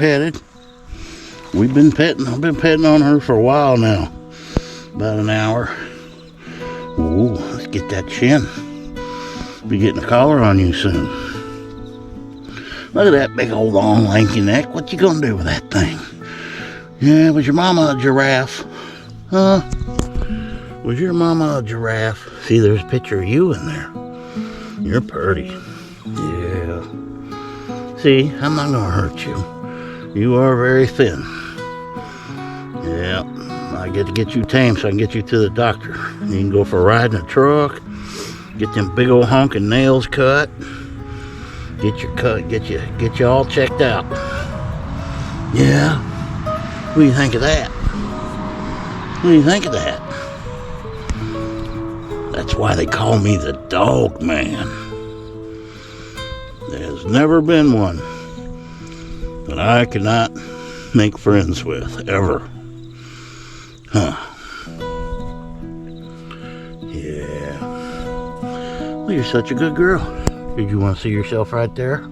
petted. I've been petting on her for a while now. About an hour. Ooh, let's get that chin. Be getting a collar on you soon. Look at that big old long lanky neck. What you gonna do with that thing? Yeah, was your mama a giraffe? Huh? Was your mama a giraffe? See, there's a picture of you in there. You're pretty. Yeah. See, I'm not gonna hurt you. You are very thin. Yeah. I get to get you tame so I can get you to the doctor. You can go for a ride in a truck. Get them big old honking nails cut. Get you all checked out. Yeah. What do you think of that? What do you think of that? That's why they call me the dog man. There's never been one that I cannot make friends with, ever. Huh. Yeah. Well, you're such a good girl. Did you want to see yourself right there?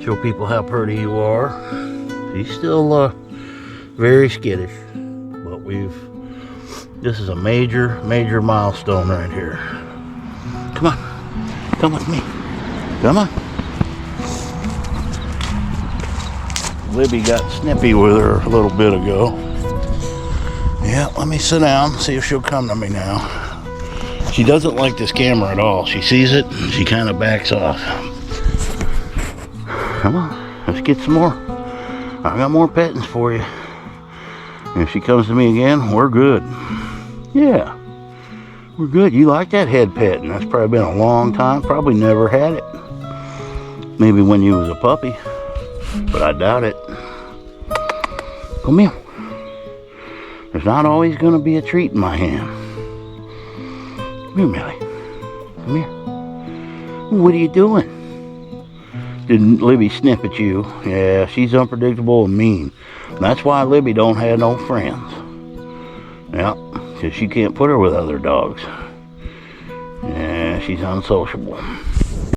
Show people how pretty you are. She's still very skittish, but this is a major milestone right here. Come on. Come with me. Come on. Libby got snippy with her a little bit ago. Yeah, let me sit down, see if she'll come to me now. She doesn't like this camera at all. She sees it, and she kind of backs off. Come on, let's get some more. I got more pettings for you. And if she comes to me again, we're good. Yeah, we're good. You like that head petting. That's probably been a long time. Probably never had it. Maybe when you was a puppy, but I doubt it. Come here. There's not always going to be a treat in my hand. Come here, Millie. Come here. What are you doing? Didn't Libby snip at you? Yeah, she's unpredictable and mean. That's why Libby don't have no friends. Yeah, because she can't put her with other dogs. Yeah, she's unsociable.